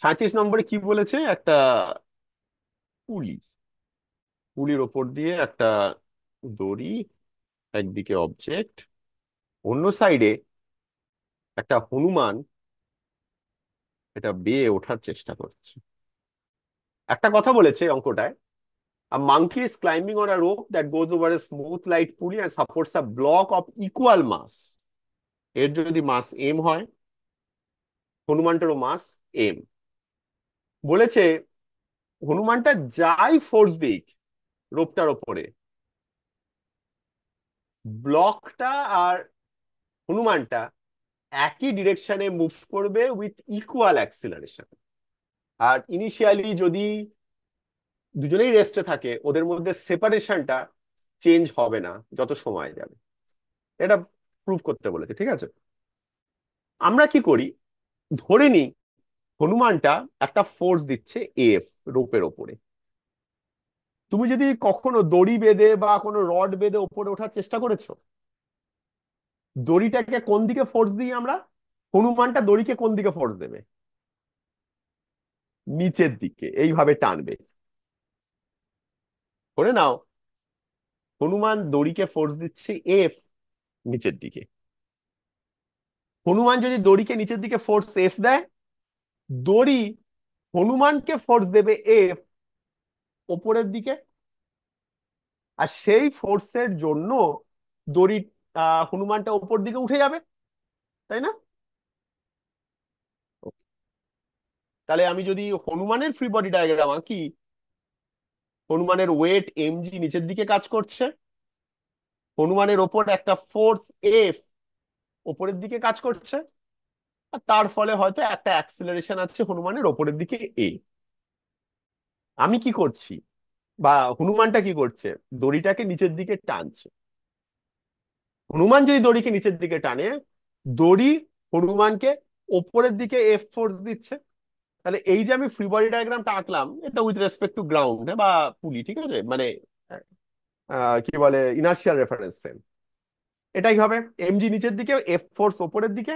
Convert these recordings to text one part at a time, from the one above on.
37 নম্বরে কি বলেছে? একটা পুলি, পুলির ওপর দিয়ে একটা দড়ি, একদিকে অবজেক্ট, অন্য সাইডে একটা হনুমান এটা বেয়ে ওঠার চেষ্টা করছে। একটা কথা বলেছে অঙ্কটায়, a monkey is climbing on a rope that goes over a smooth light pulley and supports a block of equal mass. এর যদি মাস এম হয়, হনুমানটারও মাস এম। বলেছে হনুমানটা যাই ফোর্স দিক রোপটার ওপরে, ব্লকটা আর হনুমানটা একই ডিরেকশনে মুভ করবে উইথ ইকুয়াল অ্যাক্সিলারেশন। আর ইনিশিয়ালি যদি দুজনেই রেস্টে থাকে, ওদের মধ্যে সেপারেশনটা চেঞ্জ হবে না যত সময় যাবে। এটা প্রুভ করতে বলেছে, ঠিক আছে? আমরা কি করি, ধরে নিই হনুমানটা একটা ফোর্স দিচ্ছে এফ রোপের ওপরে। তুমি যদি কখনো দড়ি বেঁধে বা কোনো রড বেঁধে ওপরে ওঠার চেষ্টা করেছো, দড়িটাকে কোন দিকে ফোর্স দিই আমরা? হনুমানটা দড়িকে কোন দিকে ফোর্স দেবে? নিচের দিকে, এইভাবে টানবে। করে নাও, হনুমান দড়িকে ফোর্স দিচ্ছে এফ নিচের দিকে। হনুমান যদি দড়িকে নিচের দিকে ফোর্স এফ দেয়, দড়ি হনুমানকে ফোর্স দেবে এফ ওপরের দিকে। আর সেই ফোর্সের জন্য দড়ি হনুমানটা উপর দিকে উঠে যাবে, তাই না? তাহলে আমি যদি হনুমানের ফ্রি বডি ডায়াগ্রাম আঁকি, হনুমানের ওয়েট এমজি নিচের দিকে কাজ করছে, হনুমানের ওপর একটা ফোর্স এফ ওপরের দিকে কাজ করছে, আর তার ফলে হয়তো একটা অ্যাক্সিলারেশন আছে হনুমানের ওপরের দিকে এ। আমি কি করছি, বা হনুমানটা কি করছে? দড়িটাকে নিচের দিকে টানছে। হনুমান যদি দড়িকে নিচের দিকে টানে, দড়ি হনুমানকে ওপরের দিকে এফ ফোর্স দিচ্ছে। তাহলে এই যে আমি ফ্রি বডি ডায়াগ্রামটা আঁকলাম, এটা উইথ রেসপেক্ট টু গ্রাউন্ড বা পুলি, ঠিক আছে, মানে কি বলে, ইনার্শিয়াল রেফারেন্স ফ্রেম। এটাই হবে এমজি নিচের দিকে, এফ ফোর্স ওপরের দিকে,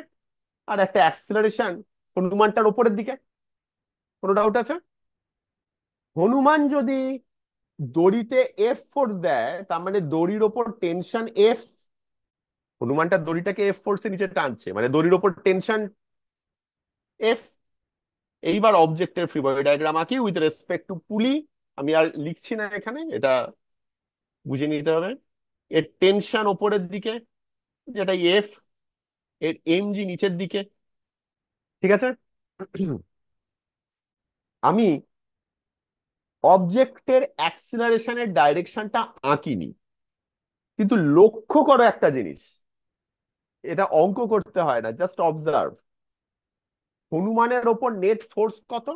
আর একটা অ্যাক্সিলারেশন হনুমানটার ওপরের দিকে। কোনো ডাউট আছে? হনুমান যদি দড়িতে এফ ফোর্স দেয়, তার মানে দড়ির ওপর টেনশন এফ। হনুমানটা দড়িটাকে এফ ফোর্সে নিচে টানছে, মানে দড়ির ওপর টেনশন এফ। এইবার অবজেক্টের ফ্রি বডি ডায়াগ্রাম আঁকি উইথ রেসপেক্ট টু পুলি। আমি আর লিখছি না এখানে, এটা বুঝে নিতে হবে। এর টেনশন ওপরের দিকে, যেটা এফ, এর এমজি নিচের দিকে, ঠিক আছে? আমি অবজেক্টের অ্যাক্সিলারেশনের ডাইরেকশনটা আঁকিনি, কিন্তু লক্ষ্য করো একটা জিনিস, এটা অঙ্ক করতে হয় না, জাস্ট অবজার্ভ। হনুমানের ওপর নেট ফোর্স কত?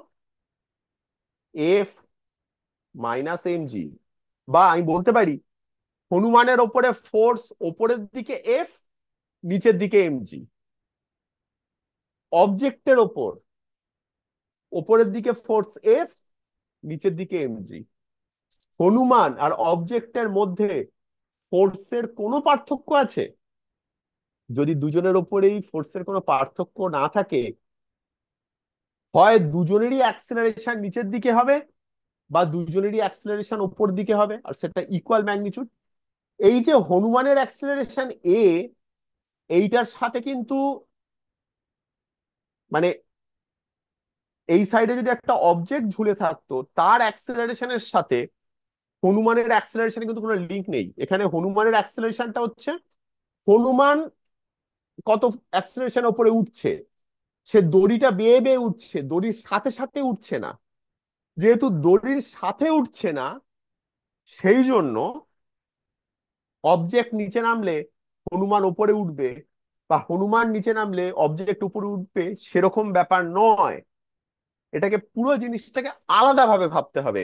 F minus MG. বা আমি বলতে পারি হনুমানের ওপরে ফোর্স ওপরের দিকে এফ, নিচের দিকে এমজি। অবজেক্টের ওপর ওপরের দিকে ফোর্স এফ, নিচের দিকে এমজি। হনুমান আর অবজেক্টের মধ্যে ফোর্সের কোনো পার্থক্য আছে? যদি দুজনের ওপরেই ফোর্সের কোনো পার্থক্য না থাকে, হয় দুজনেরই অ্যাক্সিলারেশন নিচের দিকে হবে, বা দুজনেরই অ্যাক্সিলারেশন উপর দিকে হবে, আর সেটা ইকুয়াল ম্যাগনিটিউড। এই যে হনুমানের অ্যাক্সিলারেশন এ, এইটার সাথে কিন্তু, মানে এই সাইডে যদি একটা অবজেক্ট ঝুলে থাকতো, তার অ্যাক্সিলারেশনের সাথে হনুমানের অ্যাক্সিলারেশনে কিন্তু কোনো লিঙ্ক নেই। এখানে হনুমানের অ্যাক্সিলারেশনটা হচ্ছে হনুমান কত অ্যাক্সিলারেশন উপরে উঠছে, সে দড়িটা বেয়ে বেয়ে উঠছে, দড়ির সাথে সাথে উঠছে না। যেহেতু দড়ির সাথে উঠছে না, সেই জন্য অবজেক্ট নিচে নামলে হনুমান উপরে উঠবে, বা হনুমান নিচে নামলে অবজেক্ট উপরে উঠবে, সেরকম ব্যাপার নয়। এটাকে পুরো জিনিসটাকে আলাদাভাবে ভাবতে হবে।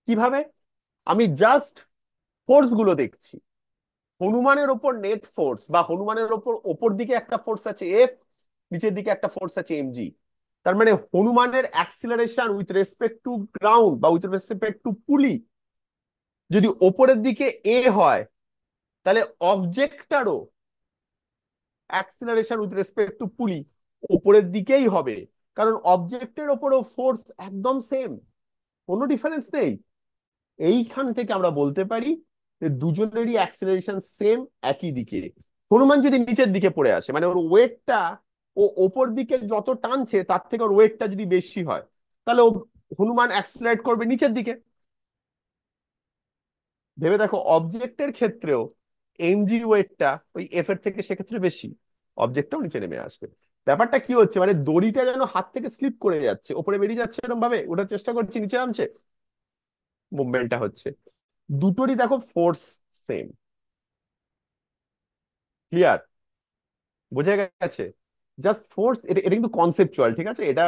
কিভাবে? আমি জাস্ট ফোর্স গুলো দেখছি। হনুমানের ওপর নেট ফোর্স, বা হনুমানের ওপর ওপর দিকে একটা ফোর্স আছে এফ, নিচের দিকে একটা ফোর্স আছে এমজি। তার মানে হনুমানের acceleration with respect to ground বা উইথ রেসপেক্ট টু পুলি যদি ওপরের দিকে এ হয়, তাহলে অবজেক্টটারও অ্যাক্সিলারেশন উইথ রেসপেক্ট টু পুলি উপরের দিকেই হবে। কারণ অবজেক্টের ওপরও ফোর্স একদম সেম, কোনো ডিফারেন্স নেই। এইখান থেকে আমরা বলতে পারি যে দুজনেরই অ্যাক্সেলারেশন সেম, একই দিকে। হনুমান যদি নিচের দিকে পড়ে আসে, মানে ওর ওয়েটটা ও ওপর দিকে যত টানছে তার থেকে ওর ওয়েটটা যদি বেশি হয়, তাহলে ও হনুমান অ্যাক্সেলারেট করবে নিচের দিকে। ভেবে দেখো, অবজেক্টের ক্ষেত্রেও এমজি ওয়েটটা ওই এফ এর থেকে সেক্ষেত্রে বেশি, অবজেক্টটাও নিচে নেমে আসবে। ব্যাপারটা কি হচ্ছে, মানে দড়িটা যেন হাত থেকে স্লিপ করে যাচ্ছে, ওপরে বেরিয়ে যাচ্ছে এরকম ভাবে, ওঠার চেষ্টা করছি নিচে নামছে, মুভমেন্টটা হচ্ছে। দুটোরই দেখো ফোর্স সেম। ক্লিয়ার? বোঝা গেছে? জাস্ট ফোর্স, এটা এটা কিন্তু কনসেপচুয়াল, ঠিক আছে? এটা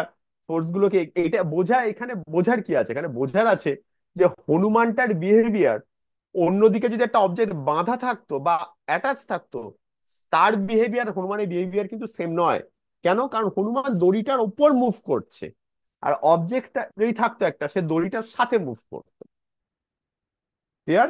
ফোর্স গুলোকে এটা বোঝা, এখানে বোঝার কি আছে, এখানে বোঝার আছে যে হনুমানটার বিহেভিয়ার অন্যদিকে যদি একটা অবজেক্ট বাঁধা থাকতো বা অ্যাটাচ থাকতো, তার বিহেভিয়ার হনুমানের বিহেভিয়ার কিন্তু সেম নয়। কেন? কারণ হনুমান দড়িটার উপর মুভ করছে, আর অবজেক্টটা যদি থাকতো একটা, সে দড়িটার সাথে মুভ করতো। ক্লিয়ার?